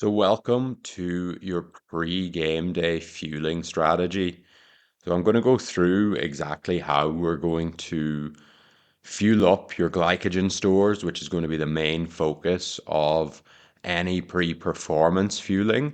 So, welcome to your pre-game day fueling strategy. So, I'm going to go through exactly how we're going to fuel up your glycogen stores, which is going to be the main focus of any pre-performance fueling.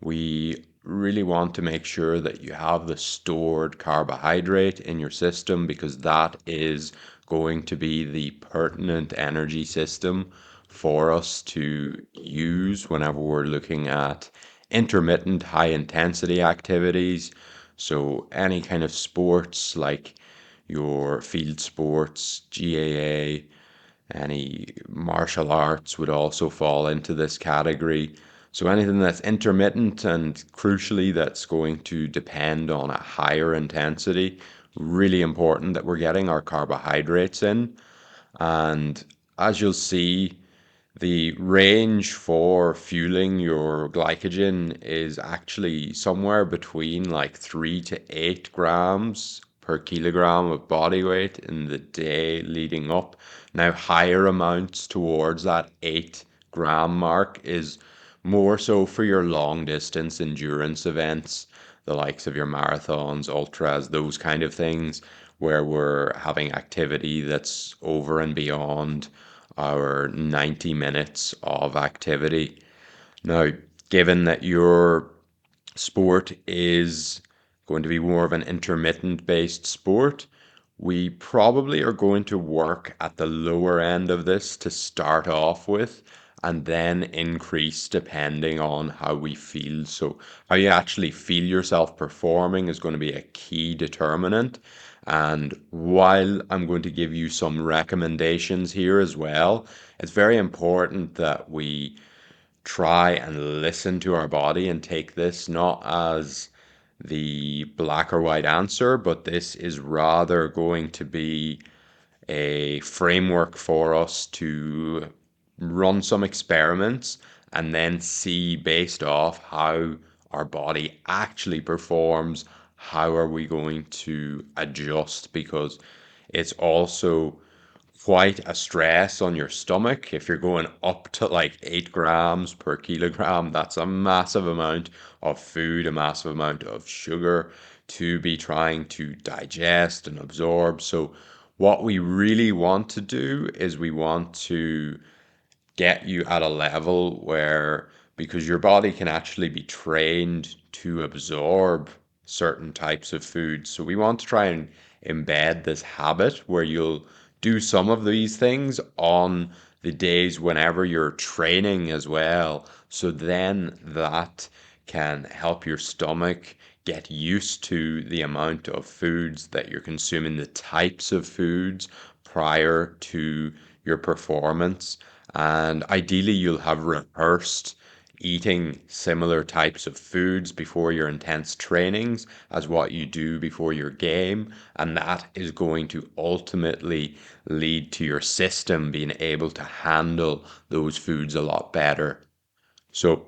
We really want to make sure that you have the stored carbohydrate in your system because that is going to be the pertinent energy system for us to use whenever we're looking at intermittent high intensity activities. So, any kind of sports like your field sports, GAA, any martial arts would also fall into this category. So anything that's intermittent and crucially that's going to depend on a higher intensity, really important that we're getting our carbohydrates in. And as you'll see, the range for fueling your glycogen is actually somewhere between like 3 to 8 grams per kilogram of body weight in the day leading up. Now, higher amounts towards that 8 gram mark is more so for your long distance endurance events, the likes of your marathons, ultras, those kind of things, where we're having activity that's over and beyond our 90 minutes of activity. Now, given that your sport is going to be more of an intermittent based sport, we probably are going to work at the lower end of this to start off with and then increase depending on how we feel. So, how you actually feel yourself performing is going to be a key determinant. And while I'm going to give you some recommendations here as well, it's very important that we try and listen to our body and take this not as the black or white answer, but this is rather going to be a framework for us to run some experiments and then see based off how our body actually performs, how are we going to adjust because it's also quite a stress on your stomach. If you're going up to like 8 grams per kilogram, that's a massive amount of food, a massive amount of sugar to be trying to digest and absorb. So, what we really want to do is we want to get you at a level where, because your body can actually be trained to absorb certain types of food. So we want to try and embed this habit where you'll do some of these things on the days whenever you're training as well. So then that can help your stomach get used to the amount of foods that you're consuming, the types of foods prior to your performance. And ideally, you'll have rehearsed eating similar types of foods before your intense trainings as what you do before your game. And that is going to ultimately lead to your system being able to handle those foods a lot better. So,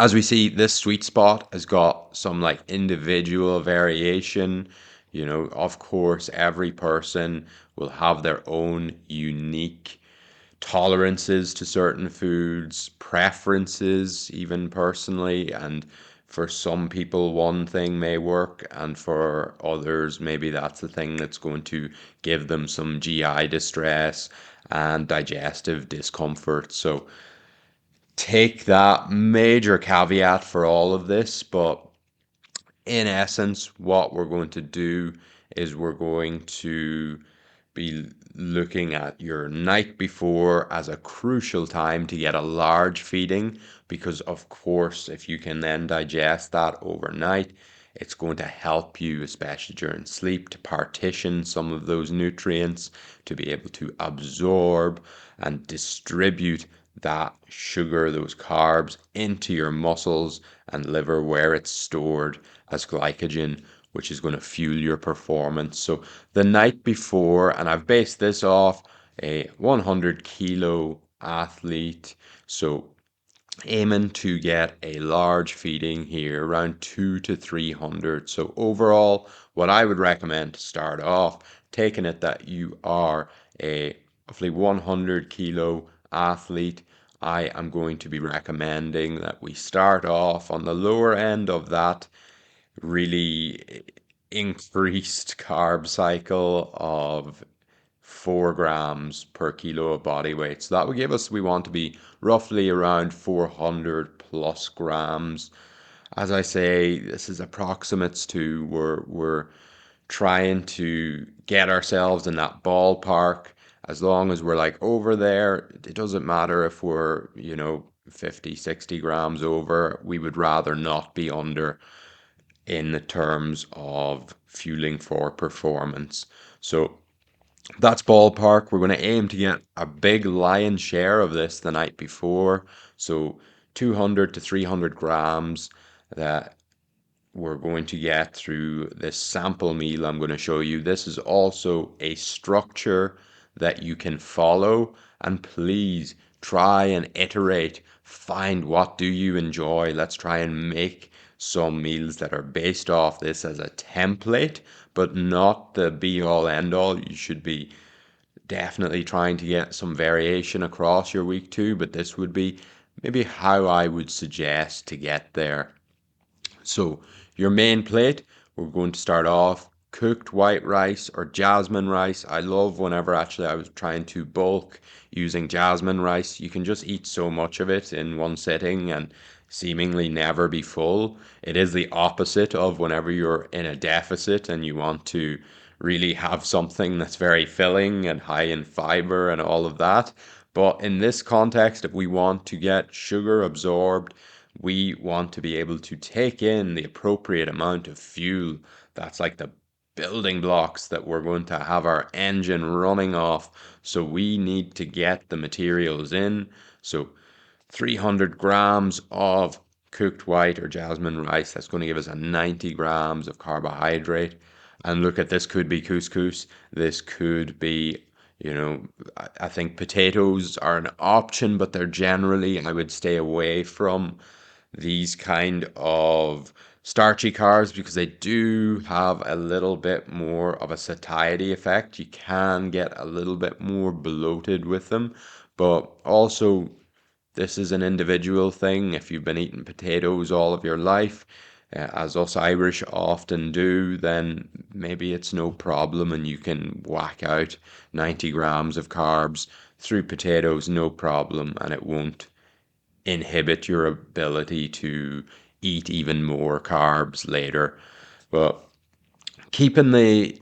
as we see, this sweet spot has got some like individual variation. Of course, every person will have their own unique tolerances to certain foods, preferences, even personally. And for some people, one thing may work, and for others, maybe that's the thing that's going to give them some GI distress and digestive discomfort. So take that major caveat for all of this, but in essence, what we're going to do is we're going to be looking at your night before as a crucial time to get a large feeding because, of course, if you can then digest that overnight, it's going to help you, especially during sleep, to partition some of those nutrients to be able to absorb and distribute that sugar, those carbs into your muscles and liver where it's stored as glycogen, which is going to fuel your performance. So the night before, and I've based this off a 100 kilo athlete. So aiming to get a large feeding here around 2 to 300. So overall, what I would recommend to start off, taking it that you are a roughly 100 kilo athlete I am going to be recommending that we start off on the lower end of that really increased carb cycle of 4 grams per kilo of body weight. So that would give us, we want to be roughly around 400 plus grams. As I say, this is approximates to we're trying to get ourselves in that ballpark. As long as we're like over there, it doesn't matter if we're, 50, 60 grams over. We would rather not be under in the terms of fueling for performance. So that's ballpark. We're going to aim to get a big lion's share of this the night before. So 200 to 300 grams that we're going to get through this sample meal I'm going to show you. This is also a structure that you can follow, and please try and iterate. Find what do you enjoy. Let's try and make some meals that are based off this as a template, but not the be all end all. You should be definitely trying to get some variation across your week too, but this would be maybe how I would suggest to get there. So, your main plate, we're going to start off cooked white rice or jasmine rice. I love whenever actually I was trying to bulk using jasmine rice. You can just eat so much of it in one sitting and seemingly never be full. It is the opposite of whenever you're in a deficit and you want to really have something that's very filling and high in fiber and all of that. But in this context, if we want to get sugar absorbed, we want to be able to take in the appropriate amount of fuel. That's like the building blocks that we're going to have our engine running off. So we need to get the materials in. So 300 grams of cooked white or jasmine rice, that's going to give us a 90 grams of carbohydrate. And look at this, could be couscous. This could be, I think potatoes are an option, but they're generally, I would stay away from these kind of starchy carbs because they do have a little bit more of a satiety effect. You can get a little bit more bloated with them, but also this is an individual thing. If you've been eating potatoes all of your life, as us Irish often do, then maybe it's no problem and you can whack out 90 grams of carbs through potatoes, no problem, and it won't inhibit your ability to eat even more carbs later. But keeping the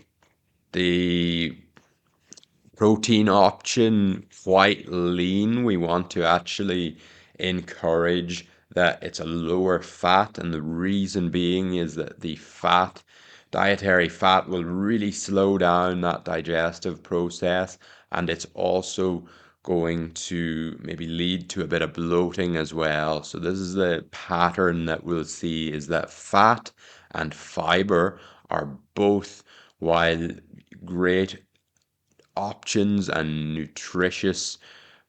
protein option quite lean, we want to actually encourage that it's a lower fat, and the reason being is that the fat, dietary fat, will really slow down that digestive process, and it's also going to maybe lead to a bit of bloating as well. So this is the pattern that we'll see, is that fat and fiber are both, while great options and nutritious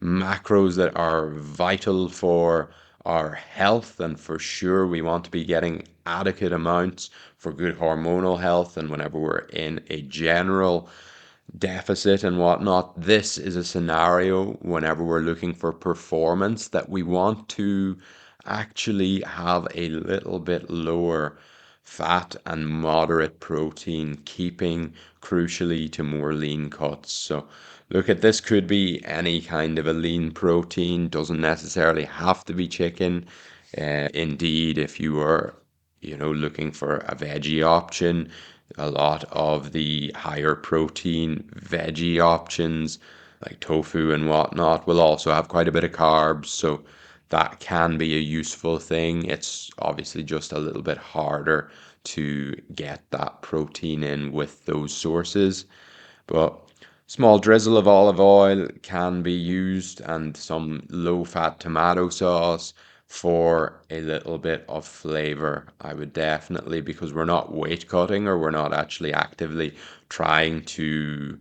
macros that are vital for our health, and for sure we want to be getting adequate amounts for good hormonal health, and whenever we're in a general deficit and whatnot, this is a scenario whenever we're looking for performance that we want to actually have a little bit lower fat and moderate protein, keeping crucially to more lean cuts. So look at this, could be any kind of a lean protein, doesn't necessarily have to be chicken. Indeed, if you are, looking for a veggie option, a lot of the higher protein veggie options like tofu and whatnot will also have quite a bit of carbs. So that can be a useful thing. It's obviously just a little bit harder to get that protein in with those sources. But small drizzle of olive oil can be used, and some low-fat tomato sauce for a little bit of flavor. I would definitely, because we're not weight cutting or we're not actually actively trying to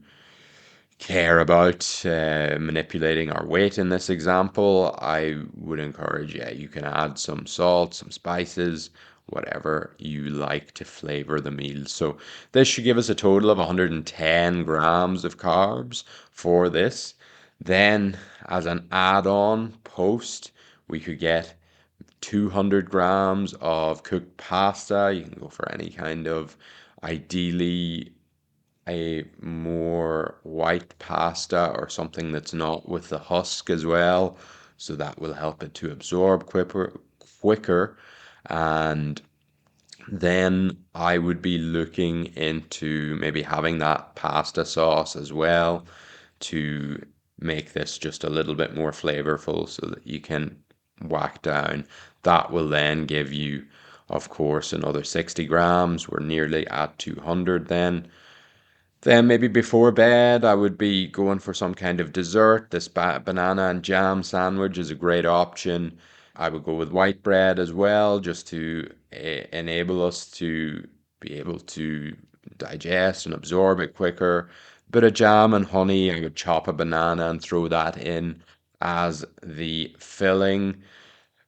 care about manipulating our weight in this example, I would encourage, yeah, you can add some salt, some spices, whatever you like to flavor the meal. So this should give us a total of 110 grams of carbs for this. Then, as an add-on post, we could get 200 grams of cooked pasta. You can go for any kind of, ideally, a more white pasta or something that's not with the husk as well. So that will help it to absorb quicker. And then I would be looking into maybe having that pasta sauce as well to make this just a little bit more flavorful so that you can whack down. That will then give you, of course, another 60 grams. We're nearly at 200 then. Then maybe before bed, I would be going for some kind of dessert. This banana and jam sandwich is a great option. I would go with white bread as well, just to enable us to be able to digest and absorb it quicker. Bit of jam and honey. I would chop a banana and throw that in as the filling.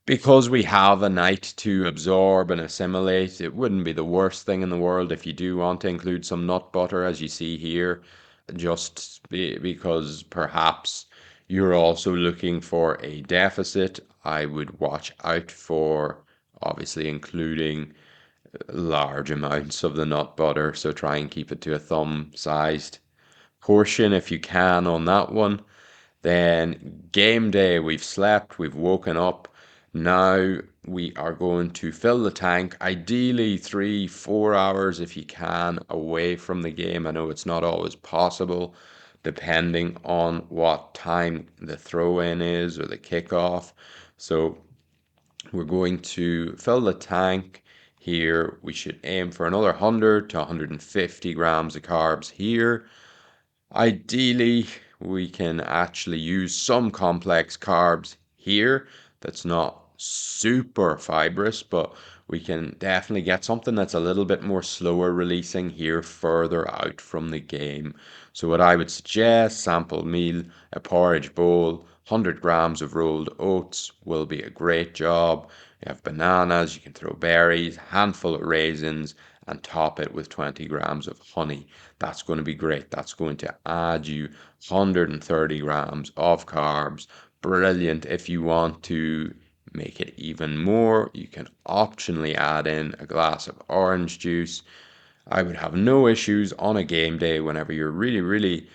Because we have a night to absorb and assimilate, it wouldn't be the worst thing in the world if you do want to include some nut butter, as you see here, because perhaps you're also looking for a deficit. I would watch out for obviously including large amounts of the nut butter, so try and keep it to a thumb-sized portion if you can on that one. Then game day, we've slept, we've woken up. Now we are going to fill the tank, ideally 3, 4 hours if you can, away from the game. I know it's not always possible, depending on what time the throw in is or the kickoff. So we're going to fill the tank here. We should aim for another 100 to 150 grams of carbs here. Ideally, we can actually use some complex carbs here that's not super fibrous, but we can definitely get something that's a little bit more slower releasing here further out from the game. So what I would suggest, sample meal, a porridge bowl, 100 grams of rolled oats will be a great job. You have bananas, you can throw berries, handful of raisins, and top it with 20 grams of honey. That's going to be great. That's going to add you 130 grams of carbs. Brilliant. If you want to make it even more, you can optionally add in a glass of orange juice. I would have no issues on a game day whenever you're really, really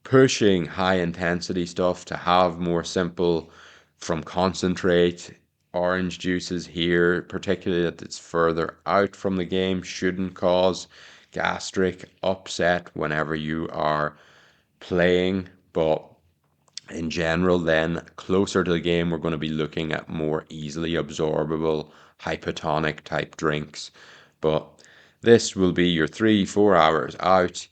pushing high intensity stuff to have more simple from concentrate orange juices here, particularly that it's further out from the game, shouldn't cause gastric upset whenever you are playing. But in general, then closer to the game, we're going to be looking at more easily absorbable hypotonic type drinks. But this will be your 3, 4 hours out.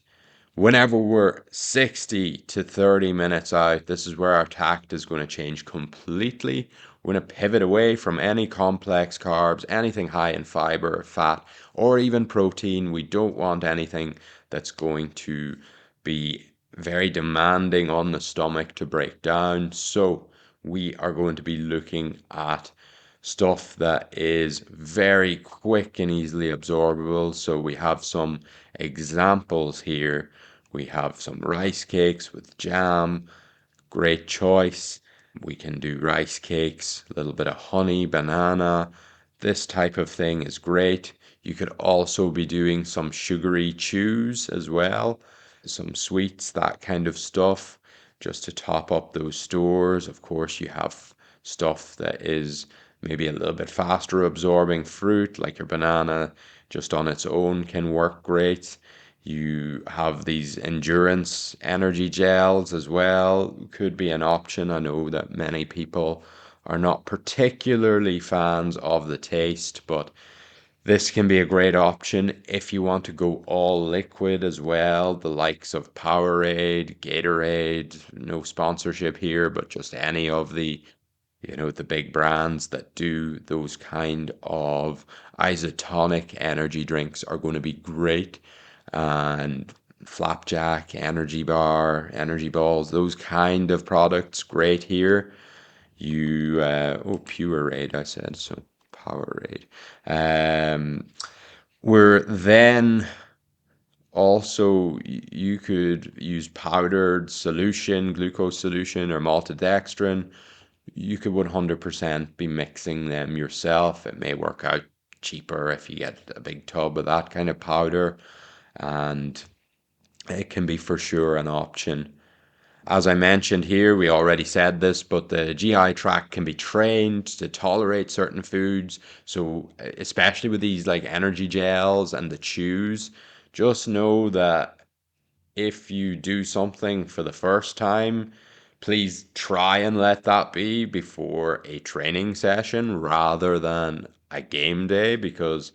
Whenever we're 60 to 30 minutes out, this is where our tact is going to change completely. We're going to pivot away from any complex carbs, anything high in fiber, fat, or even protein. We don't want anything that's going to be very demanding on the stomach to break down. So we are going to be looking at stuff that is very quick and easily absorbable. So we have some examples here. We have some rice cakes with jam, great choice. We can do rice cakes, a little bit of honey, banana. This type of thing is great. You could also be doing some sugary chews as well, some sweets, that kind of stuff, just to top up those stores. Of course, you have stuff that is maybe a little bit faster absorbing fruit, like your banana, just on its own can work great. You have these endurance energy gels as well, could be an option. I know that many people are not particularly fans of the taste, but this can be a great option if you want to go all liquid as well. The likes of Powerade, Gatorade, no sponsorship here, but just any of the big brands that do those kind of isotonic energy drinks are going to be great. And Flapjack, Energy Bar, Energy Balls, those kind of products, great here. Pureade, I said, so Powerade. We're then Also, you could use powdered solution, glucose solution, or maltodextrin. You could 100% be mixing them yourself. It may work out cheaper if you get a big tub of that kind of powder, and it can be for sure an option. As I mentioned here, we already said this, but the GI tract can be trained to tolerate certain foods. So, especially with these like energy gels and the chews, just know that if you do something for the first time, please try and let that be before a training session rather than a game day, because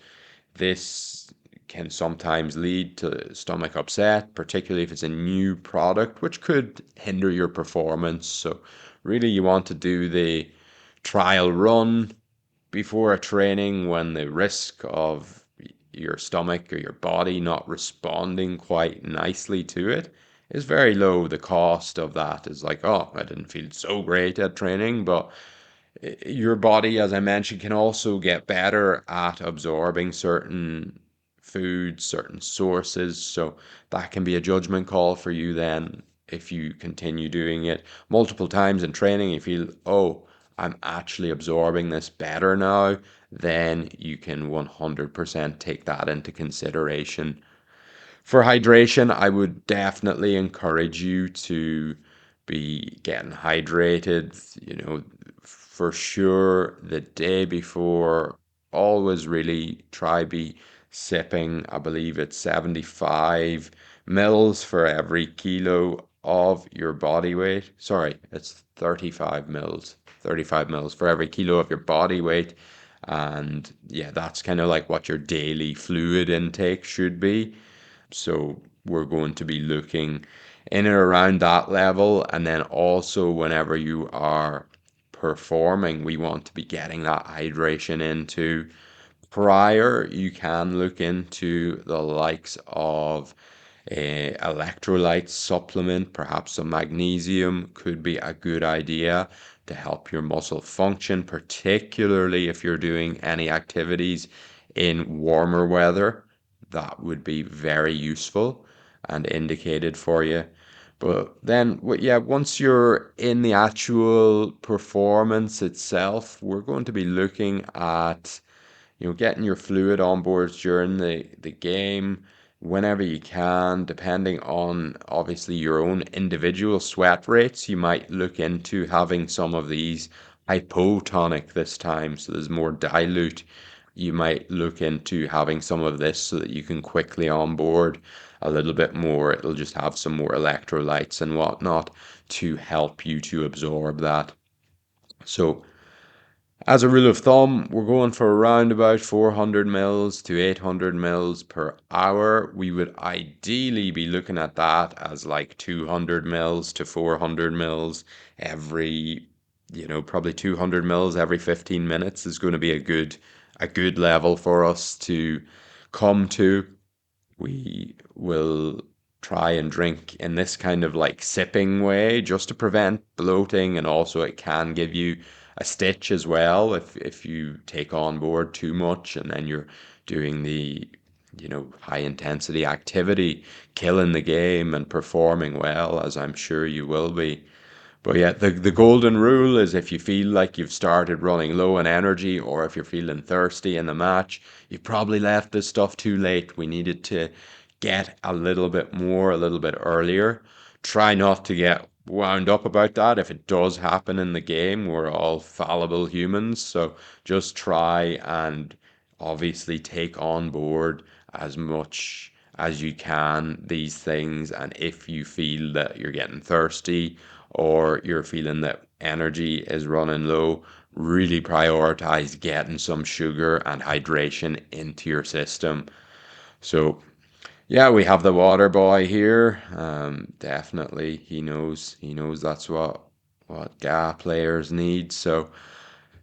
this can sometimes lead to stomach upset, particularly if it's a new product, which could hinder your performance. So, really, you want to do the trial run before a training when the risk of your stomach or your body not responding quite nicely to it is very low. The cost of that is like, oh, I didn't feel so great at training, but your body, as I mentioned, can also get better at absorbing certain foods, certain sources. So that can be a judgment call for you then. If you continue doing it multiple times in training, you feel, oh, I'm actually absorbing this better now, then you can 100% take that into consideration. For hydration, I would definitely encourage you to be getting hydrated, for sure the day before. Always really try be sipping, I believe it's 75 mils for every kilo of your body weight. Sorry, it's 35 mils. 35 mils for every kilo of your body weight. And yeah, that's kind of like what your daily fluid intake should be. So we're going to be looking in and around that level. And then also, whenever you are performing, we want to be getting that hydration into prior. You can look into the likes of a electrolyte supplement, perhaps some magnesium could be a good idea to help your muscle function, particularly if you're doing any activities in warmer weather. That would be very useful and indicated for you. But then, yeah, once you're in the actual performance itself, we're going to be looking at getting your fluid on board during the game whenever you can, depending on obviously your own individual sweat rates. You might look into having some of these hypotonic this time, so there's more dilute. You might look into having some of this so that you can quickly onboard a little bit more. It'll just have some more electrolytes and whatnot to help you to absorb that. So as a rule of thumb, we're going for around about 400 mils to 800 mils per hour. We would ideally be looking at that as like 200 mils to 400 mils every, probably 200 mils every 15 minutes is going to be a good level for us to come to. We will try and drink in this kind of like sipping way just to prevent bloating, and also it can give you a stitch as well if you take on board too much and then you're doing the high intensity activity, killing the game and performing well, as I'm sure you will be. But yeah, the golden rule is if you feel like you've started running low on energy, or if you're feeling thirsty in the match, you probably left this stuff too late. We needed to get a little bit more, a little bit earlier. Try not to get wound up about that. If it does happen in the game, we're all fallible humans. So just try and obviously take on board as much as you can these things. And if you feel that you're getting thirsty or you're feeling that energy is running low, really prioritize getting some sugar and hydration into your system. So yeah, we have the water boy here. Definitely, he knows that's what GA players need. So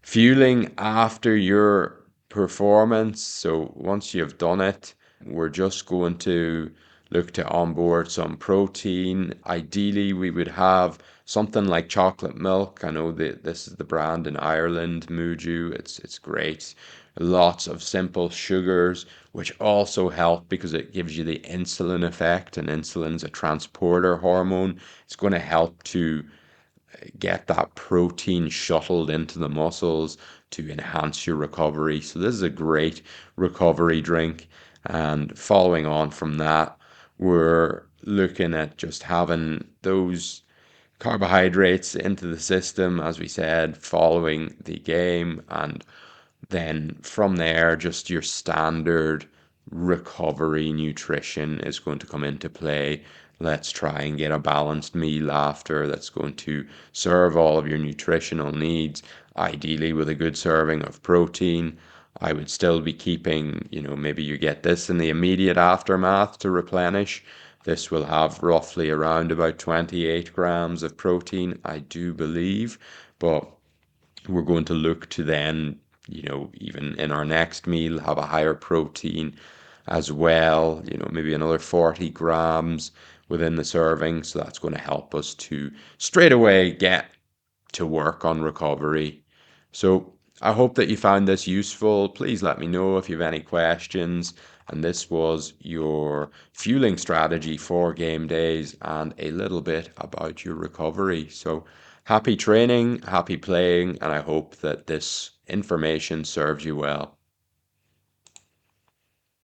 fueling after your performance. So once you've done it, we're just going to look to onboard some protein. Ideally, we would have something like chocolate milk. I know that this is the brand in Ireland, Muju. It's great. Lots of simple sugars, which also help because it gives you the insulin effect, and insulin's a transporter hormone. It's going to help to get that protein shuttled into the muscles to enhance your recovery. So this is a great recovery drink. And following on from that, we're looking at just having those carbohydrates into the system, as we said, following the game. And then from there, just your standard recovery nutrition is going to come into play. Let's try and get a balanced meal after that's going to serve all of your nutritional needs, ideally with a good serving of protein. I would still be keeping, maybe you get this in the immediate aftermath to replenish. This will have roughly around about 28 grams of protein, I do believe, but we're going to look to then, even in our next meal, have a higher protein as well, maybe another 40 grams within the serving. So that's going to help us to straight away get to work on recovery. So I hope that you found this useful. Please let me know if you have any questions. And this was your fueling strategy for game days and a little bit about your recovery. So happy training, happy playing, and I hope that this information serves you well.